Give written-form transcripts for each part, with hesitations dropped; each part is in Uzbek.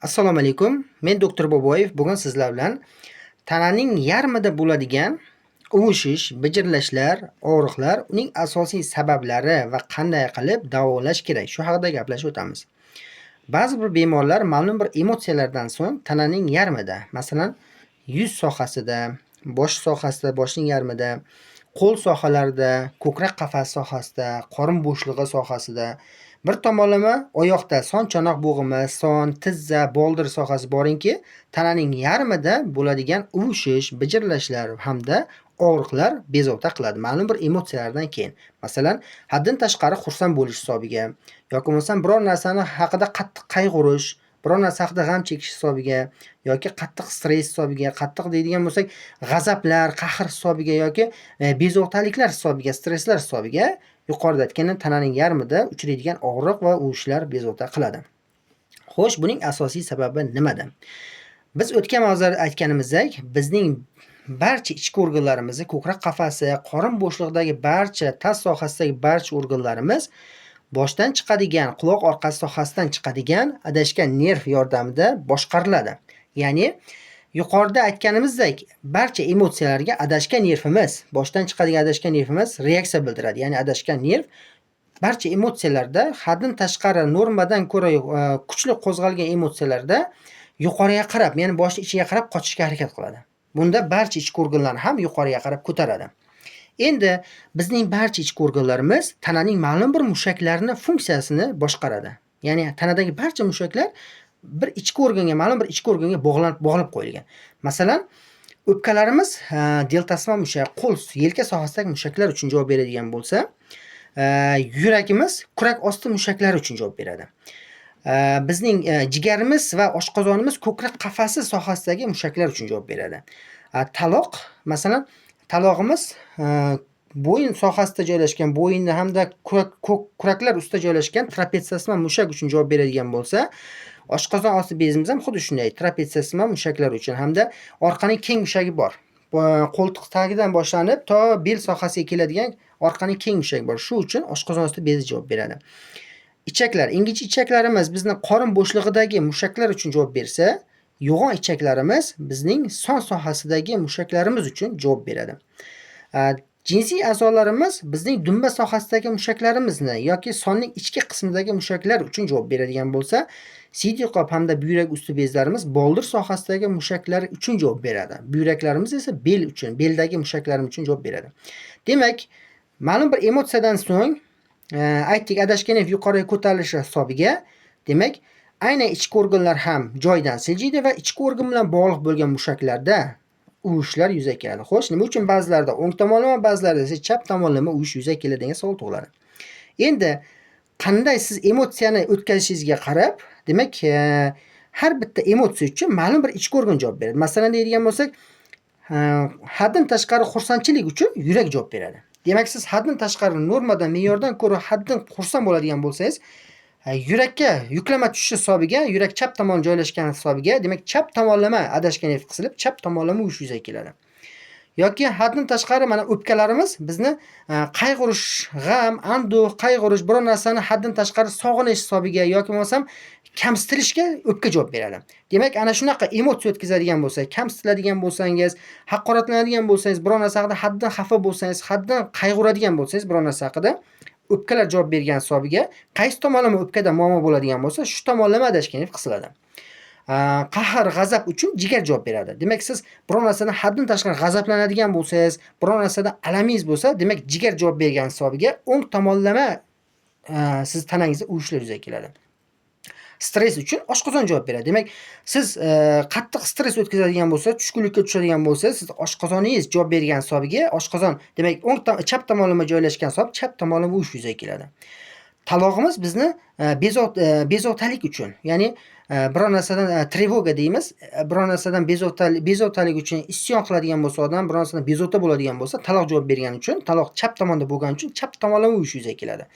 Assalomu alaykum. Men doktor Boboyev. Bugun sizlar bilan tananing yarmida bo'ladigan uvishish, bijirlashlar, og'riqlar, uning asosiy sabablari va qanday qilib davolash kerak, shu haqida gaplashib o'tamiz. Ba'zi bir bemorlar ma'lum bir emotsiyalardan so'ng tananing yarmida, masalan, yuz sohasida, bosh sohasida, boshning yarmida, qo'l sohalarida, ko'krak qafasi sohasida, qorin bo'shlig'i sohasida, bir tomonlama oyoqda son chonoq bo'g'imi, son, tizza, boldir sohasi borinki, tananing yarmida bo'ladigan uvishish, bijirlashlar hamda og'riqlar bezovta qiladi ma'lum bir emotsiyalardan keyin. Masalan, haddan tashqari xursand bo'lish hisobiga yoki bo'lmasam biror narsani haqida qattiq qayg'urish, biror narsa haqida g'am chekish hisobiga yoki qattiq stress hisobiga, qattiq deydigan bo'lsak, g'azablar, qahr hisobiga yoki bezovtaliklar hisobiga, stresslar hisobiga yuqorida aytgan tananing yarmida uchraydigan og'riq va uvishlar bezovta qiladi. Xo'sh, buning asosiy sababi nimada? Biz o'tgan mavzuda aytganimizdek, bizning barcha ichki organlarimizni, ko'krak qafasi, qorin bo'shlig'idagi barcha, tas sohasidagi barcha organlarimiz boshdan chiqadigan, quloq orqasi sohasidan chiqadigan adashgan nerv yordamida boshqariladi. Ya'ni yuqorida aytganimizdek, barcha emotsiyalarga adashgan nervimiz, boshdan chiqadigan adashgan nervimiz reaksiya bildiradi. Ya'ni adashgan nerv barcha emotsiyalarda haddan tashqari normadan ko'ra kuchli qo'zg'algan emotsiyalarda yuqoriga qarab, ya'ni boshni ichiga qarab qochishga harakat qiladi. Bunda barcha ichki organlarni ham yuqoriga qarab ko'taradi. Endi bizning barcha ichki organlarimiz tananing ma'lum bir mushaklarini funksiyasini boshqaradi. Ya'ni tanadagi barcha mushaklar bir ichki organga, ma'lum bir ichki organga bog'lab qo'yilgan. Masalan, o'pkalarimiz deltasma mushak, qo'l, yelka sohasidagi mushaklar uchun javob beradigan bo'lsa, yuragimiz kurak osti mushaklari uchun javob beradi. Bizning jigarimiz va oshqozonimiz ko'krak qafasi sohasidagi mushaklar uchun javob beradi. Taloq, masalan, talog'imiz bo'yin sohasida joylashgan, bo'yinda hamda kuraklar ustida joylashgan trapetsiyasma mushak uchun javob beradigan bo'lsa, oshqozon osti bezimiz ham xuddi shunday trapetsiyasma mushaklar uchun hamda orqaning keng mushagi bor. Qo'ltiq tagidan boshlanib to bel sohasiga keladigan orqaning keng mushagi bor. Shu uchun oshqozon osti bezi javob beradi. Ichaklar, ingichka ichaklarimiz bizning qorin bo'shlig'idagi mushaklar uchun javob bersa, yo'g'on ichaklarimiz bizning son sohasidagi mushaklarimiz uchun javob beradi. Jinsiy a'zolarimiz bizning dumba sohasidagi mushaklarimizni yoki sonning ichki qismidagi mushaklar uchun javob beradigan bo'lsa, sidqob hamda buyrak usti bezlarimiz boldir sohasidagi mushaklar uchun javob beradi. Buyraklarimiz esa bel uchun, beldagi mushaklarimiz uchun javob beradi. Demak, ma'lum bir emotsiyadan so'ng aytdik, adashgan nerv yuqoriga ko'tarilishi hisobiga, demak, aynan ichki organlar ham joyidan siljiydi va ichki organ bilan bog'liq bo'lgan mushaklarda uvishlar yuzaga keladi. Xo'sh, nima uchun ba'zilarda o'ng tomonlama, ba'zilarda esa chap tomonlama uvish yuzaga keladi degan savol tug'iladi. Endi qanday siz emotsiyani o'tkazishingizga qarab, demak, har bitta emotsiya uchun ma'lum bir ichki organ javob beradi. Masalan, deydigan bo'lsak, haddan tashqari xursandchilik uchun yurak javob beradi. Demak, siz haddan tashqari normadan, me'yordan ko'ra haddan xursand bo'ladigan bo'lsangiz, yurakka yuklama tushishi hisobiga, yurak chap tomon joylashgan hisobiga, demak, chap tomonlama adashgan nerv qisilib, chap tomonlama uvish yuzaga keladi. Yoki haddan tashqari mana o'pkalarimiz bizni qayg'urish, g'am, anduh, qayg'urish, biror narsani haddan tashqari sog'inish hisobiga yoki bo'lmasam kamsitilishga o'pka javob beradi. Demak, ana shunaqa emotsiya o'tkazadigan bo'lsa, kamsitiladigan bo'lsangiz, haqoratlanadigan bo'lsangiz, biror narsa haqida haddan xafa bo'lsangiz, haddan qayg'uradigan bo'lsangiz, biror narsa haqida o'pkalar javob bergan hisobiga, qaysi tomonlama o'pkada muammo bo'ladigan bo'lsa, shu tomonlama adashgan nerv qisiladi. Qahr, g'azab uchun jigar javob beradi. Demak, siz biror narsani haddan tashqari g'azablanadigan bo'lsangiz, biror narsada alamingiz bo'lsa, demak, jigar javob bergan hisobiga o'ng tomonlama siz tanangizda uvishlar yuzaga keladi. Stress uchun oshqozon javob beradi. Demak, siz qattiq stress o'tkazadigan bo'lsa, tushkunlikka tushadigan bo'lsa, siz oshqozoningiz javob bergan hisobiga, oshqozon, demak, chap tomonlama joylashgan hisob, chap tomonlama uvish yuzaga keladi. Talog'imiz bizni bezovtalik uchun, ya'ni biror narsadan trevoga deymiz, biror narsadan bezovtalik uchun isyon qiladigan bo'lsa, odam biror narsadan bezovta bo'ladigan bo'lsa, taloq javob bergani uchun, taloq chap tomonda bo'lgani uchun chap tomonlama uvish yuzaga keladi.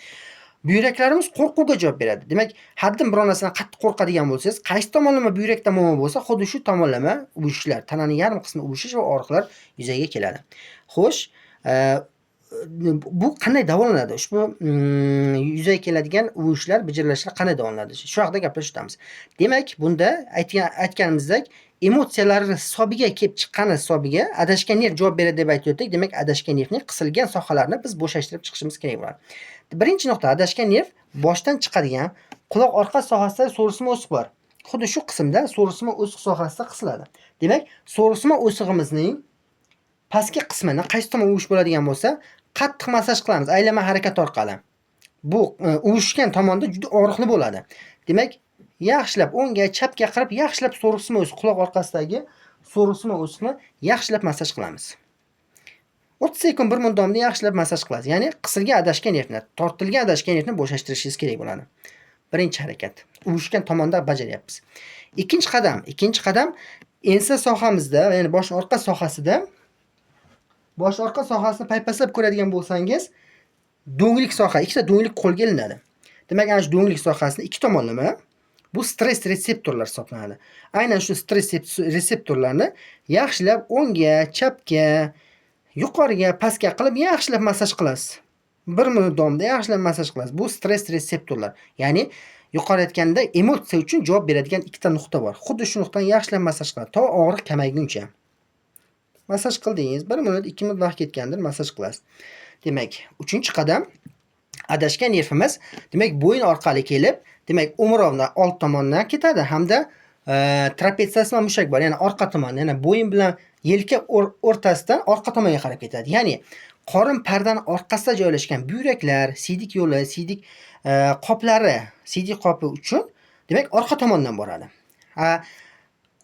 Buyraklarimiz qo'rquvga javob beradi. Demak, haddan biror narsadan qattiq qo'rqadigan bo'lsangiz, qaysi tomonlama buyrakda muammo bo'lsa, xuddi shu tomonlama uvishlar, tananing yarim qismi uvishish va og'riqlar yuzaga keladi. Xo'sh, bu qanday davolanadi? Ushbu yuzaga keladigan uvushlar, bijirlashlar qanday davolanadi? Shu haqida gaplashib o'tamiz. Demak, bunda aytganimizdek, emotsiyalari hisobiga kelib chiqqani hisobiga adashgan nerv javob beradi deb aytib o'tdik. Demak, adashgan nervning qisilgan sohalarini biz bo'shashtirib chiqishimiz kerak bo'ladi. Birinchi nuqta, adashgan nerv boshdan chiqadigan quloq orqa sohasida so'risma o'siq bor. Xuddi shu qismda so'risma o'siq sohasida qisiladi. Demak, so'risma o'sig'imizning pastki qismini qaysi tomon uvish bo'ladigan bo'lsa, qattiq massaj qilamiz aylama harakat orqali. Bu uvishgan tomonda juda og'riqli bo'ladi. Demak, yaxshilab o'ngga, chapga qirib, yaxshilab so'risma o'siq, quloq orqasidagi so'risma o'siqni yaxshilab massaj qilamiz. 30 sekund bir davomida yaxshilab massaj qilasiz. Ya'ni qisilgan adashgan nervni, tortilgan adashgan nervni bo'shashtirishingiz kerak bo'ladi. Birinchi harakat. Uvishgan tomonda bajaryapmiz. Ikkinchi qadam ensa sohamizda, ya'ni bosh orqa sohasida sohasini paypaslab ko'radigan bo'lsangiz, do'nglik soha, ikkita do'nglik qo'lga ilinadi. Demak, ana shu do'nglik sohasini ikki tomonlama bu stress reseptorlar hisoblanadi. Aynan shu stress reseptorlarni yaxshilab o'ngga, chapga, yuqoriga, pastga qilib yaxshilab massaj qilasiz. 1 minut davomida yaxshilab massaj qilasiz. Bu stress reseptorlar. Ya'ni yuqori aytganda emotsiya uchun javob beradigan ikkita nuqta bor. Xuddi shu nuqtani yaxshilab massaj qilasiz to og'riq kamayguncha. Massaj qildingiz, 1 minut, 2 minut vaqt ketgandir, massaj qilasiz. Demak, 3-qadam adashgan nervimiz, demak, bo'yin orqali kelib, demak, o'mirovni old tomonidan ketadi hamda trapetsiyasman mushak bor, ya'ni orqa tomon, ya'ni bo'yin bilan yelka o'rtasidan orqa tomonga qarab ketadi. Ya'ni qorin pardani orqasida joylashgan buyraklar, siydik yo'li, siydik qoplari, siydik qopi uchun demak orqa tomondan boradi.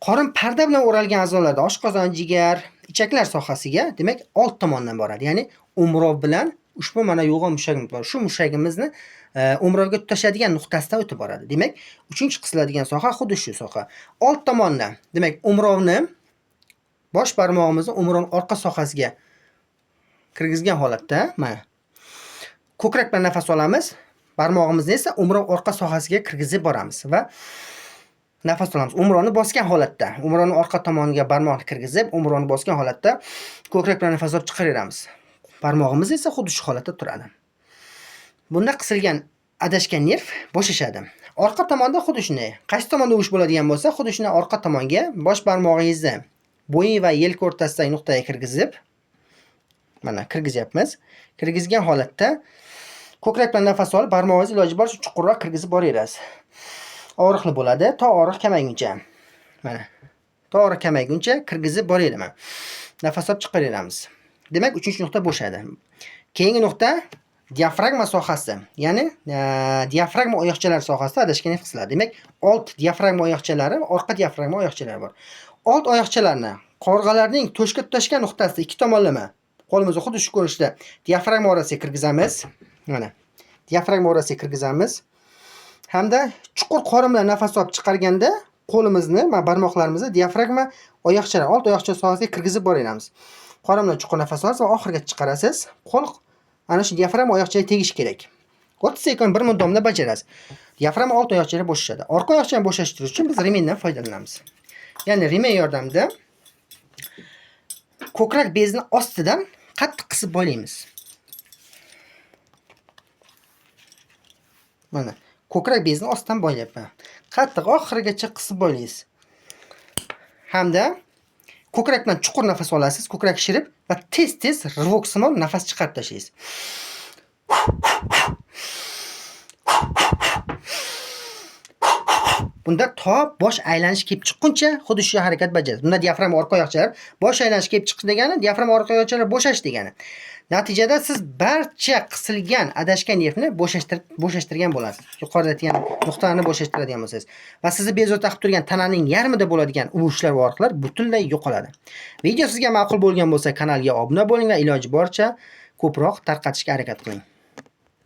Qorin parda bilan o'ralgan a'zolarda oshqozon, jigar, ichaklar sohasiga demak old tomondan boradi. Ya'ni o'mirov bilan ushbu mana yo'g'on mushagimiz bor. Shu mushagimizni o'mirovga tutashadigan nuqtasidan o'tib boradi. Demak, 3-qisiladigan soha xuddi shu soha. Old tomondan, demak, o'mirovni bosh barmog'imizni o'mirovning orqa sohasiga kirgizgan holatda, mana ko'krak bilan nafas olamiz, barmog'imizni esa o'mirov orqa sohasiga kirgizib boramiz va nafas olamiz. O'mirovni bosgan holatda, o'mirovning orqa tomoniga barmoqni kirgizib, o'mirovni bosgan holatda ko'krak bilan nafas olib chiqaraveramiz. Barmog'imiz esa xuddi shu holatda turadi. Bunda qisilgan adashgan nerv bo'shashadi. Orqa tomonda xuddi shunday. Qaysi tomonda uvish bo'ladigan bo'lsa, xuddi shunday orqa tomonga bosh barmog'ingizni bo'yin va yelka o'rtasidagi nuqtaga kirgizib, mana kirgizyapmiz. Kirgizgan holatda ko'krak bilan nafas olib, barmog'ingizni iloji boricha chuqurroq kirgizib boraverasiz. Og'riqli bo'ladi, to og'riq kamayguncha. Mana. To og'riq kamayguncha kirgizib boraveramiz. Nafas olib chiqaraveramiz. Demak, 3-nuqta bo'shadi. Keyingi nuqta diafragma sohasi, ya'ni diafragma oyoqchalari sohasida adashgan nerv qisiladi. Demak, old diafragma oyoqchalari va orqa diafragma oyoqchalari bor. Old oyoqchalarni qo'rg'alarning to'shga tutashgan nuqtasida ikki tomonlama qo'limizni xuddi shu ko'rinishda diafragma orasiga kirgizamiz. Mana. Diafragma orasiga kirgizamiz. Hamda chuqur qorin bilan nafas olib chiqarganda qo'limizni, barmoqlarimizni diafragma oyoqchalar, old oyoqcha sohasiga kirgizib boraveramiz. Qorin bilan chuqur nafas olasiz va oxiriga chiqarasiz. Qo'l ana shu diafragma oyoqchaga tegishi kerak. 30 sekund 1 minut davomida bajarasiz. Diafragma old oyoqchalar bo'shashadi. Orqa oyoqchani bo'shashtirish uchun biz remendan foydalanamiz. Ya'ni remen yordamida ko'krak bezini ostidan qattiq qisib bo'laymiz. Mana ko'krak bezini ostidan bo'ylayapman. Qattiq oxirigacha qisib bo'ylaysiz. Hamda ko'krakdan chuqur nafas olasiz, ko'krak shirib va tez-tez rivoksimon nafas chiqarib tashlaysiz. Bunda to bosh aylanish kelib chiqquncha xuddi shu harakat bajarasiz. Bunda diafragma orqa oyoqchalar bosh aylanish kelib chiqdi degani, diafragma orqa oyoqchalar bo'shash degani. Natijada siz barcha qisilgan adashgan nervni bo'shashtirgan bo'lasiz. Yuqorida aytgan nuqtani bo'shashtiradigan bo'lsangiz va sizni bezovta qilib turgan tananing yarmida bo'ladigan uvushlar va og'riqlar butunlay yo'qoladi. Video sizga ma'qul bo'lgan bo'lsa, kanalga obuna bo'ling va iloji boricha ko'proq tarqatishga harakat qiling.